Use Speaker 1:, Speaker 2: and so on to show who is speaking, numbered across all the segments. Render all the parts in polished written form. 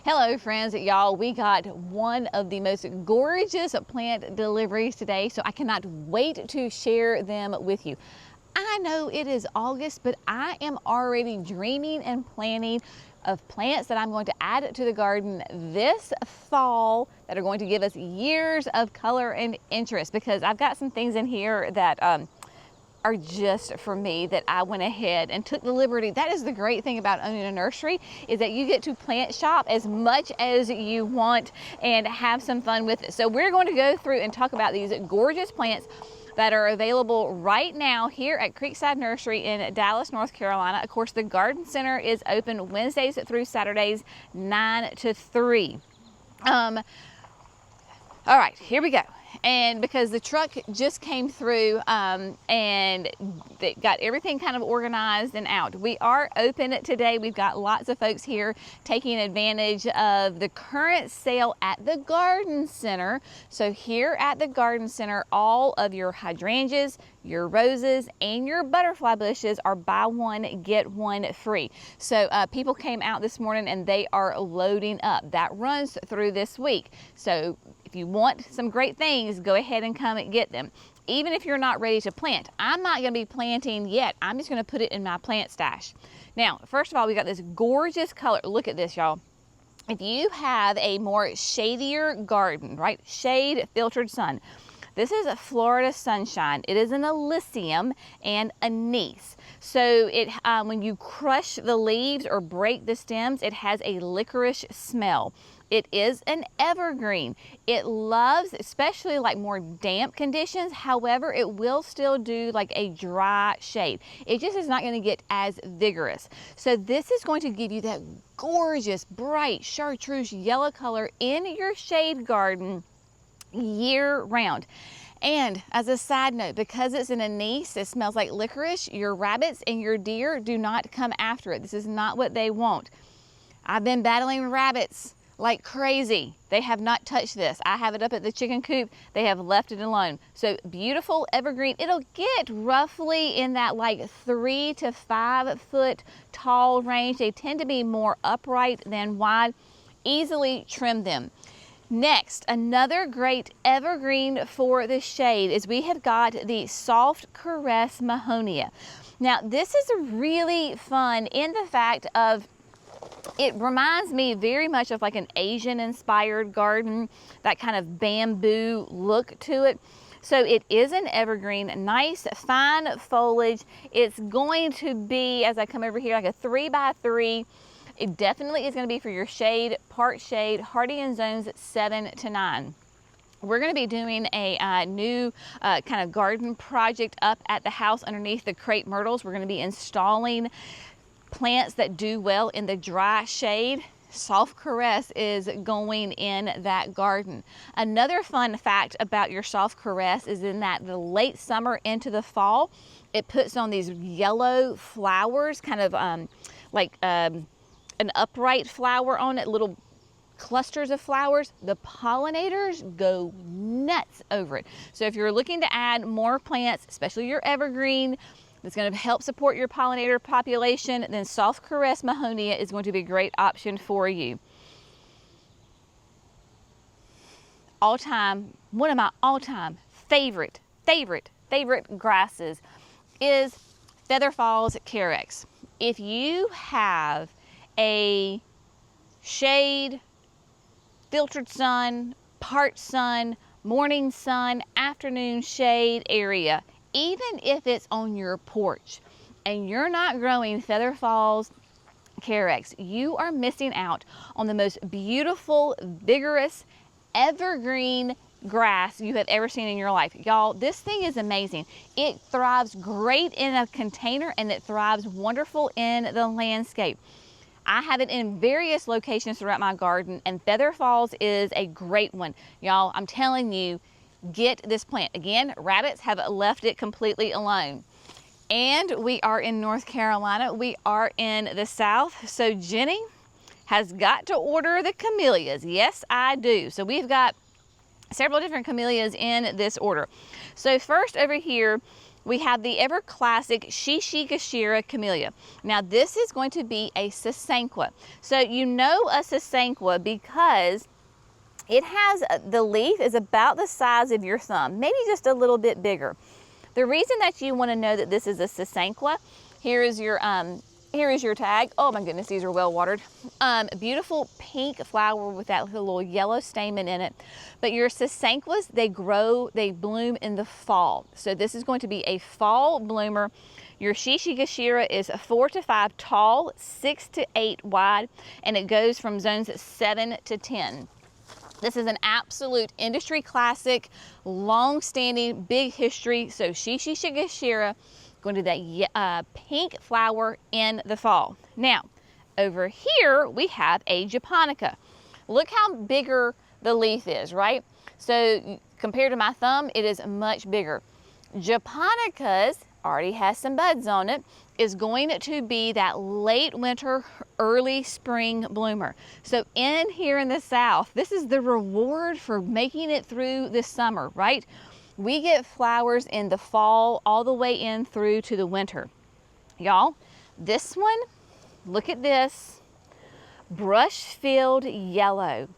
Speaker 1: Hello friends, y'all, we got one of the most gorgeous plant deliveries today, so I cannot wait to share them with you. I know it is August, but I am already dreaming and planning of plants that I'm going to add to the garden this fall that are going to give us years of color and interest, because I've got some things in here that are just for me that I went ahead and took the liberty. That is the great thing about owning a nursery, is that you get to plant shop as much as you want and have some fun with it. So we're going to go through and talk about these gorgeous plants that are available right now here at Creekside Nursery in Dallas, North Carolina. Of course, the garden center is open Wednesdays through Saturdays, 9 to 3. All right, here we go. And because the truck just came through and they got everything kind of organized and out. We are open today. We've got lots of folks here taking advantage of the current sale at the garden center. So here at the garden center, all of your hydrangeas, your roses, and your butterfly bushes are buy one, get one free. So people came out this morning and they are loading up. That runs through this week. So if you want some great things, go ahead and come and get them. Even if you're not ready to plant, I'm not going to be planting yet. I'm just going to put it in my plant stash. Now, first of all, we got this gorgeous color. Look at this, y'all. If you have a more shadier garden, right? Shade, filtered sun. This is a Florida Sunshine. It is an Elysium and Anise. So it when you crush the leaves or break the stems, it has a licorice smell. It is an evergreen. It loves, especially like more damp conditions. However, it will still do like a dry shade. It just is not going to get as vigorous. So this is going to give you that gorgeous, bright chartreuse yellow color in your shade garden year round. And as a side note, because it's an anise, it smells like licorice, your rabbits and your deer do not come after it. This is not what they want. I've been battling rabbits like crazy. They have not touched this. I have it up at the chicken coop. They have left it alone. So beautiful evergreen. It'll get roughly in that like 3 to 5 foot tall range. They tend to be more upright than wide. Easily trim them. Next, another great evergreen for the shade is we have got the soft Carex Mahonia. Now this is really fun in the fact of it reminds me very much of like an Asian inspired garden, that kind of bamboo look to it. So it is an evergreen, nice fine foliage. It's going to be, as I come over here, like a 3x3. It definitely is going to be for your shade, part shade, hardy in zones 7 to 9. We're going to be doing a new kind of garden project up at the house underneath the crepe myrtles. We're going to be installing plants that do well in the dry shade. Soft Carex is going in that garden. Another fun fact about your soft Carex is in that the late summer into the fall, it puts on these yellow flowers, kind of like an upright flower on it, little clusters of flowers. The pollinators go nuts over it. So if you're looking to add more plants, especially your evergreen, that's going to help support your pollinator population, then soft Carex Mahonia is going to be a great option for you. One of my all-time favorite grasses is Feather Falls Carex. If you have a shade, filtered sun, part sun, morning sun, afternoon shade area, even if it's on your porch and you're not growing Feather Falls Carex, you are missing out on the most beautiful, vigorous, evergreen grass you have ever seen in your life. Y'all, this thing is amazing. It thrives great in a container and it thrives wonderful in the landscape. I have it in various locations throughout my garden, and Feather Falls is a great one. Y'all, I'm telling you, get this plant. Again, rabbits have left it completely alone. And we are in North Carolina. We are in the South. So Jenny has got to order the Camellias. Yes, I do. So we've got several different Camellias in this order. So first over here, we have the ever classic Shishigashira Camellia. Now this is going to be a Sasanqua. So you know a Sasanqua because it has, the leaf is about the size of your thumb, maybe just a little bit bigger. The reason that you want to know that this is a Sasanqua, here is your tag. Oh my goodness, these are well watered. Beautiful pink flower with that little yellow stamen in it. But your Sasanquas, they bloom in the fall. So this is going to be a fall bloomer. Your Shishigashira is 4 to 5 tall, 6 to 8 wide, and it goes from zones 7 to 10. This is an absolute industry classic, long-standing, big history. So Shishigashira, going to that pink flower in the fall. Now, over here we have a japonica. Look how bigger the leaf is, right? So compared to my thumb, it is much bigger. Japonicas already has some buds on it, is going to be that late winter, early spring bloomer. So in here in the South, this is the reward for making it through the summer, right? We get flowers in the fall all the way in through to the winter. Y'all, this one, look at this, brush-filled yellow.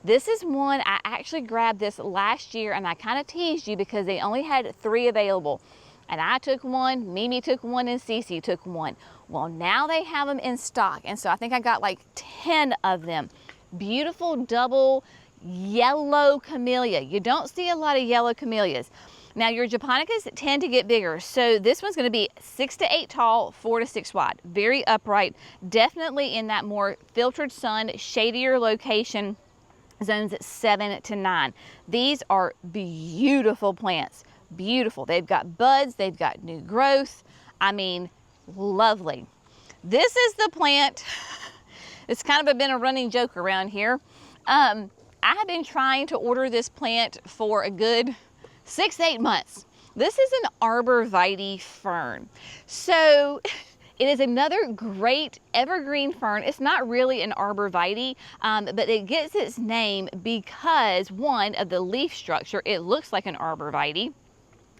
Speaker 1: This is one, I actually grabbed this last year and I kind of teased you because they only had 3 available. And I took one, Mimi took one, and Cece took one. Well, now they have them in stock. And so I think I got like 10 of them. Beautiful double yellow camellia. You don't see a lot of yellow camellias. Now your japonicas tend to get bigger. So this one's going to be 6 to 8 tall, 4 to 6 wide. Very upright. Definitely in that more filtered sun, shadier location, zones 7 to 9. These are beautiful plants. Beautiful. They've got buds, they've got new growth. I mean, lovely. This is the plant. It's kind of been a running joke around here. I have been trying to order this plant for a good 6-8 months. This is an arborvitae fern. So it is another great evergreen fern. It's not really an arborvitae, but it gets its name because, one, of the leaf structure. It looks like an arborvitae.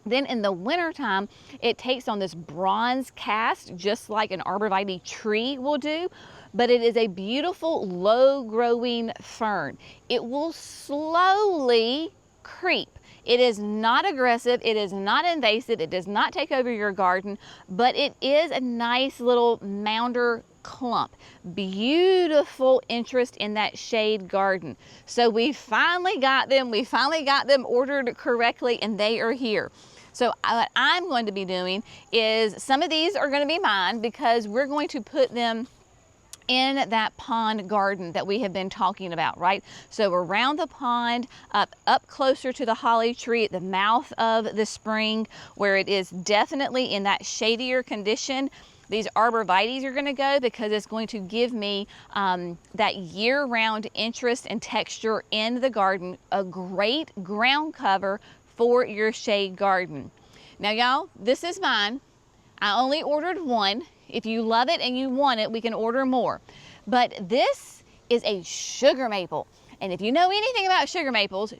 Speaker 1: Then in the wintertime, it takes on this bronze cast, just like an arborvitae tree will do, but it is a beautiful low-growing fern. It will slowly creep. It is not aggressive, it is not invasive, it does not take over your garden, but it is a nice little mounder clump. Beautiful interest in that shade garden. So we finally got them ordered correctly, and they are here. So what I'm going to be doing is, some of these are going to be mine because we're going to put them in that pond garden that we have been talking about, right? So around the pond, up closer to the holly tree at the mouth of the spring, where it is definitely in that shadier condition. These arborvitaes are going to go because it's going to give me that year-round interest and texture in the garden, a great ground cover for your shade garden. Now y'all, this is mine. I only ordered one. If you love it and you want it, we can order more. But this is a sugar maple. And if you know anything about sugar maples,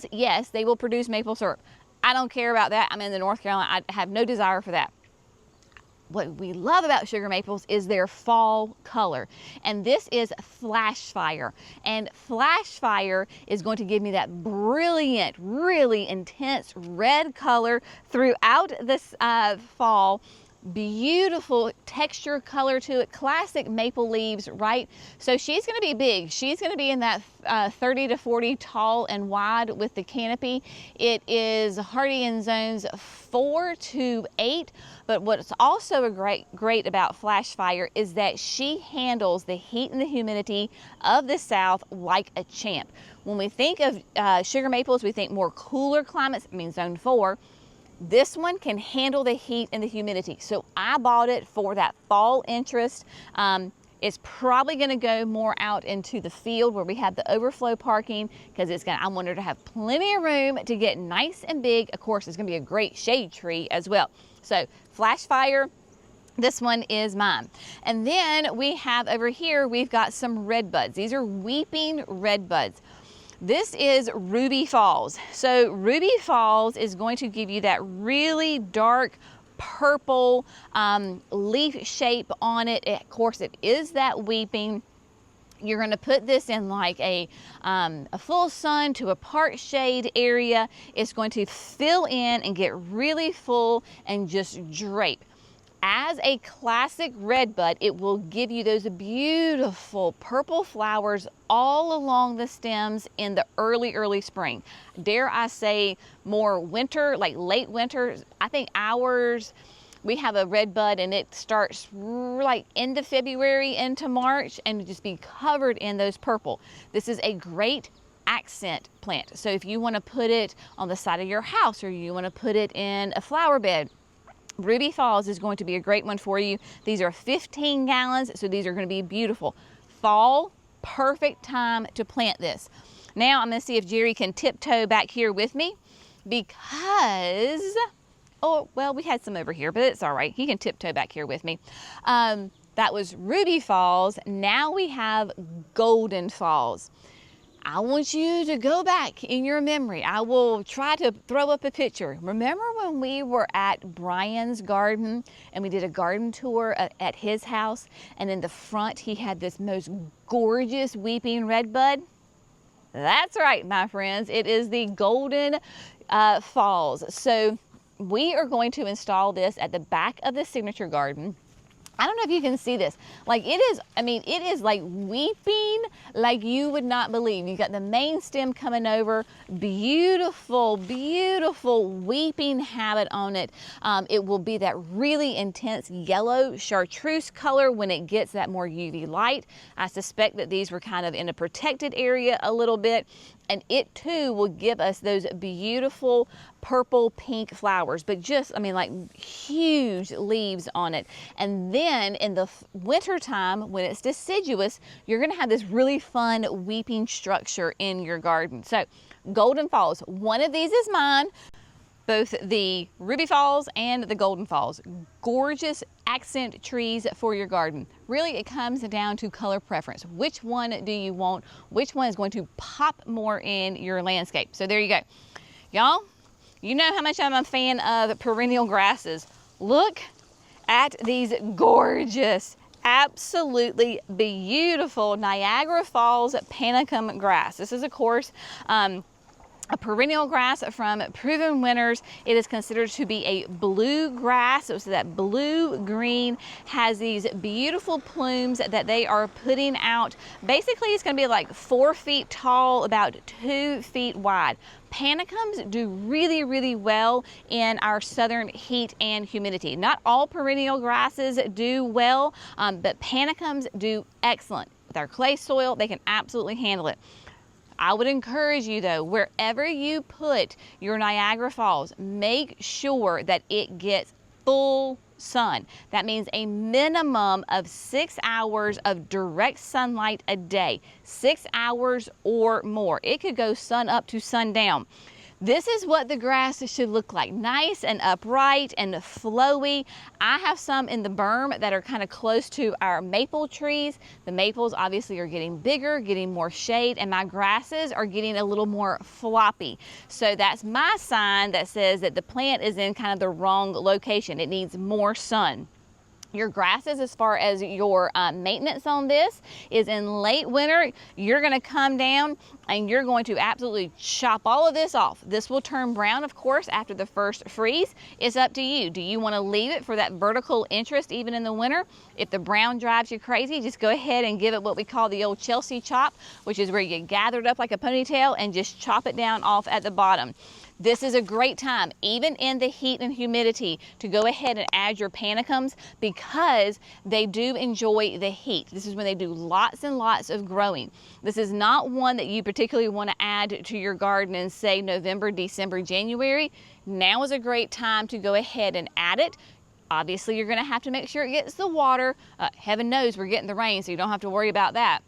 Speaker 1: yes, they will produce maple syrup. I don't care about that. I'm in the North Carolina. I have no desire for that. What we love about sugar maples is their fall color. And this is Flashfire. And Flashfire is going to give me that brilliant, really intense red color throughout this fall. Beautiful texture color to it, classic maple leaves, right? So she's going to be big. She's going to be in that 30 to 40 tall and wide with the canopy. It is hardy in zones 4 to 8, but what's also great about Flashfire is that she handles the heat and the humidity of the South like a champ. When we think of sugar maples, we think more cooler climates, I mean zone 4. This one can handle the heat and the humidity. So I bought it for that fall interest. It's probably going to go more out into the field where we have the overflow parking, because I want her to have plenty of room to get nice and big. Of course, it's going to be a great shade tree as well. So Flashfire, this one is mine. And then we have over here, we've got some redbuds. These are weeping redbuds. This is Ruby Falls. So Ruby Falls is going to give you that really dark purple leaf shape on it. Of course, it is that weeping. You're going to put this in like a full sun to a part shade area. It's going to fill in and get really full and just drape. As a classic redbud, it will give you those beautiful purple flowers all along the stems in the early spring. Dare I say more winter, like late winter. I think ours, we have a redbud and it starts like end of February into March and just be covered in those purple. This is a great accent plant. So if you want to put it on the side of your house or you want to put it in a flower bed, Ruby Falls is going to be a great one for you. These are 15 gallons, so these are going to be beautiful. Fall, perfect time to plant this. Now I'm going to see if Jerry can tiptoe back here with me because, oh, well, we had some over here, but it's all right. He can tiptoe back here with me. That was Ruby Falls. Now we have Golden Falls. I want you to go back in your memory. I will try to throw up a picture. Remember when we were at Brian's garden and we did a garden tour at his house, and in the front he had this most gorgeous weeping redbud? That's right, my friends. It is the Golden Falls. So we are going to install this at the back of the signature garden. I don't know if you can see this. Like it is, I mean, it is like weeping like you would not believe. You got the main stem coming over, beautiful, beautiful weeping habit on it. It will be that really intense yellow chartreuse color when it gets that more UV light. I suspect that these were kind of in a protected area a little bit. And it too will give us those beautiful purple pink flowers, but just, I mean, like huge leaves on it. And then in the winter time, when it's deciduous, you're gonna have this really fun weeping structure in your garden. So Golden Falls, one of these is mine. Both the Ruby Falls and the Golden Falls, gorgeous accent trees for your garden. Really, it comes down to color preference. Which one do you want? Which one is going to pop more in your landscape? So there you go. Y'all, you know how much I'm a fan of perennial grasses. Look at these gorgeous, absolutely beautiful Niagara Falls Panicum grass. This is, of course, a perennial grass from Proven Winners. It is considered to be a blue grass. So that blue-green has these beautiful plumes that they are putting out. Basically, it's going to be like 4 feet tall, about 2 feet wide. Panicums do really, really well in our southern heat and humidity. Not all perennial grasses do well, but panicums do excellent. With our clay soil, they can absolutely handle it. I would encourage you though, wherever you put your Niagara Falls, make sure that it gets full sun. That means a minimum of 6 hours of direct sunlight a day, 6 hours or more. It could go sun up to sundown. This is what the grass should look like, nice and upright and flowy. I have some in the berm that are kind of close to our maple trees. The maples obviously are getting bigger, getting more shade, and my grasses are getting a little more floppy. So that's my sign that says that the plant is in kind of the wrong location. It needs more sun. Your grasses, as far as your maintenance on this, is in late winter. You're going to come down and you're going to absolutely chop all of this off. This will turn brown, of course, after the first freeze. It's up to you. Do you want to leave it for that vertical interest even in the winter? If the brown drives you crazy, just go ahead and give it what we call the old Chelsea chop, which is where you gather it up like a ponytail and just chop it down off at the bottom. This is a great time, even in the heat and humidity, to go ahead and add your panicums because they do enjoy the heat. This is when they do lots and lots of growing. This is not one that you particularly want to add to your garden in, say, November, December, January. Now is a great time to go ahead and add it. Obviously, you're going to have to make sure it gets the water. Heaven knows we're getting the rain, so you don't have to worry about that.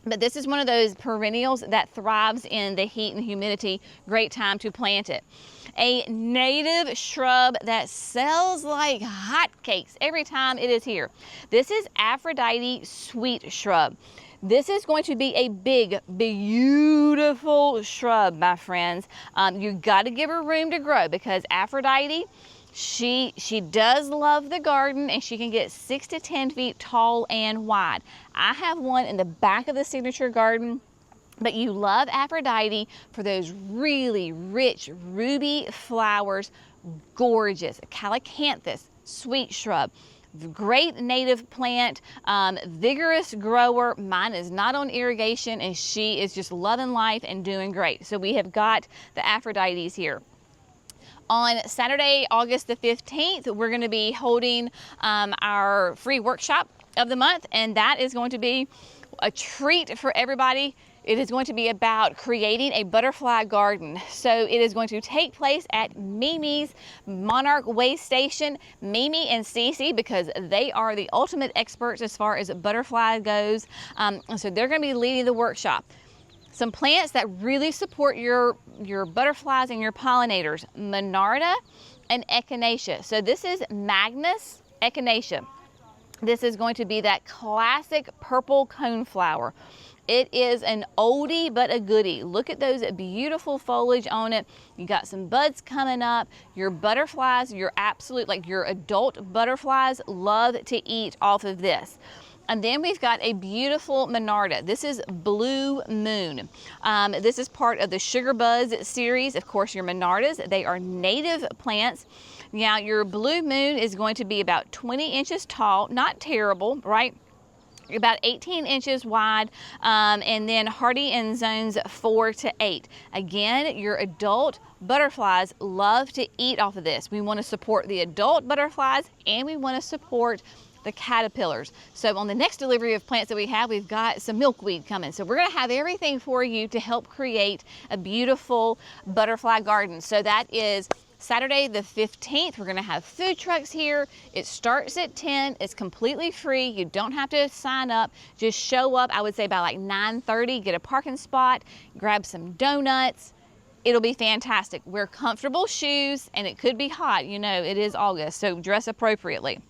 Speaker 1: But this is one of those perennials that thrives in the heat and humidity. Great time to plant it. A native shrub that sells like hotcakes every time it is here. This is Aphrodite sweet shrub. This is going to be a big, beautiful shrub, my friends. You got to give her room to grow because Aphrodite, she does love the garden, and she can get 6 to 10 feet tall and wide. I have one in the back of the signature garden. But you love Aphrodite for those really rich ruby flowers, gorgeous. Calycanthus, sweet shrub, great native plant, vigorous grower. Mine is not on irrigation, and she is just loving life and doing great. So we have got the Aphrodites here. On Saturday, August the 15th, we're going to be holding our free workshop of the month, and that is going to be a treat for everybody. It is going to be about creating a butterfly garden. So it is going to take place at Mimi's Monarch Way Station. Mimi and Cece, because they are the ultimate experts as far as butterfly goes. So they're going to be leading the workshop. Some plants that really support your butterflies and your pollinators: Monarda and Echinacea. So this is Magnus Echinacea. This is going to be that classic purple coneflower. It is an oldie but a goodie. Look at those beautiful foliage on it. You got some buds coming up. Your butterflies, your absolute, like your adult butterflies, love to eat off of this. And then we've got a beautiful Monarda. This is Blue Moon. This is part of the Sugar Buzz series. Of course, your Monardas, they are native plants. Now, your Blue Moon is going to be about 20 inches tall, not terrible, right? About 18 inches wide, and then hardy in zones 4 to 8. Again, your adult butterflies love to eat off of this. We want to support the adult butterflies, and we want to support the caterpillars. So on the next delivery of plants that we have, we've got some milkweed coming. So we're going to have everything for you to help create a beautiful butterfly garden. So that is Saturday the 15th. We're going to have food trucks here. It starts at 10. It's completely free. You don't have to sign up. Just show up, I would say by like 9:30, get a parking spot, grab some donuts. It'll be fantastic. Wear comfortable shoes, and it could be hot. You know, it is August, so dress appropriately.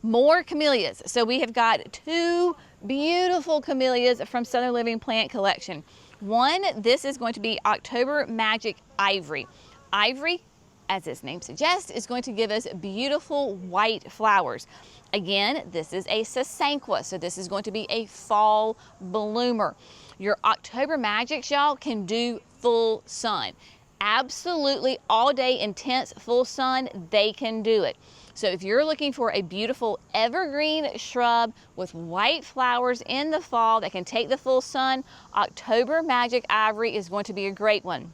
Speaker 1: More camellias. So we have got 2 beautiful camellias from Southern Living Plant Collection. One, this is going to be October Magic Ivory. Ivory, as its name suggests, is going to give us beautiful white flowers. Again, this is a Sasanqua, so this is going to be a fall bloomer. Your October Magics, y'all, can do full sun. Absolutely all day intense full sun, they can do it. So if you're looking for a beautiful evergreen shrub with white flowers in the fall that can take the full sun, October Magic Ivory is going to be a great one.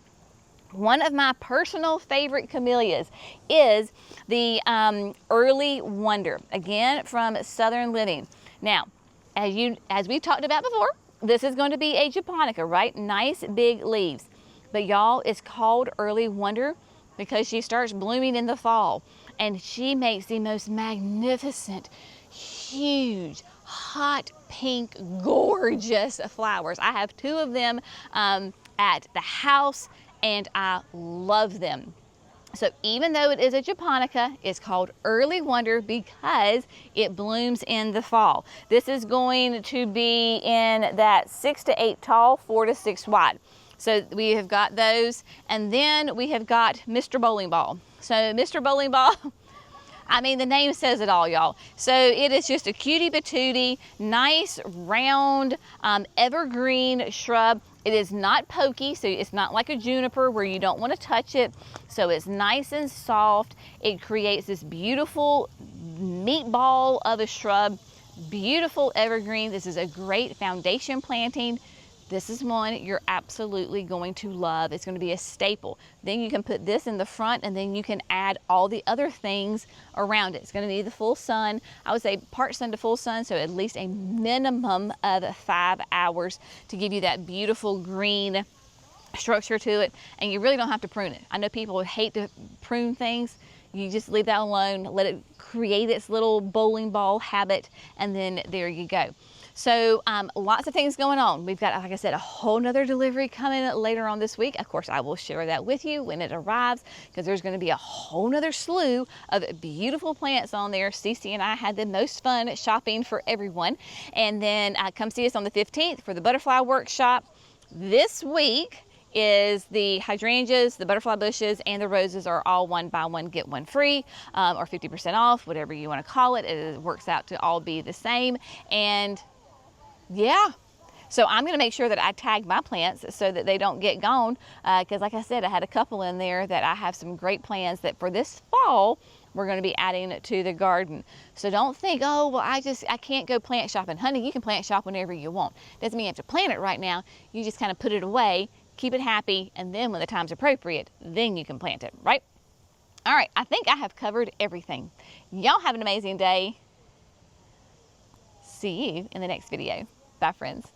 Speaker 1: One of my personal favorite camellias is the Early Wonder, again from Southern Living. Now, as we talked about before, this is going to be a japonica, right? Nice big leaves. But y'all, it's called Early Wonder because she starts blooming in the fall, and she makes the most magnificent, huge, hot pink, gorgeous flowers. I have 2 of them at the house, and I love them. So even though it is a japonica, it's called Early Wonder because it blooms in the fall. This is going to be in that 6 to 8 tall, 4 to 6 wide. So we have got those, and then we have got Mr. Bowling Ball. So Mr. Bowling Ball, I mean, the name says it all, y'all. So it is just a cutie patootie, nice round evergreen shrub. It is not pokey, so it's not like a juniper where you don't want to touch it. So it's nice and soft. It creates this beautiful meatball of a shrub, beautiful evergreen. This is a great foundation planting. This is one you're absolutely going to love. It's going to be a staple. Then you can put this in the front, and then you can add all the other things around it. It's going to need the full sun. I would say part sun to full sun, so at least a minimum of 5 hours to give you that beautiful green structure to it. And you really don't have to prune it. I know people would hate to prune things. You just leave that alone, let it create its little bowling ball habit, and then there you go. So lots of things going on. We've got, like I said, a whole nother delivery coming later on this week. Of course, I will share that with you when it arrives, because there's going to be a whole nother slew of beautiful plants on there. Cece and I had the most fun shopping for everyone. And then come see us on the 15th for the butterfly workshop. This week is the hydrangeas, the butterfly bushes, and the roses are all 1 buy 1 get 1 free, or 50% off, whatever you want to call it. It works out to all be the same. And yeah, so I'm going to make sure that I tag my plants so that they don't get gone, because like I said, I had a couple in there that I have some great plans that for this fall we're going to be adding to the garden. So don't think, oh, well, I can't go plant shopping. Honey, you can plant shop whenever you want. Doesn't mean you have to plant it right now. You just kind of put it away, keep it happy, and then when the time's appropriate, then you can plant it, right? All right, I think I have covered everything. Y'all have an amazing day. See you in the next video. Bye, friends.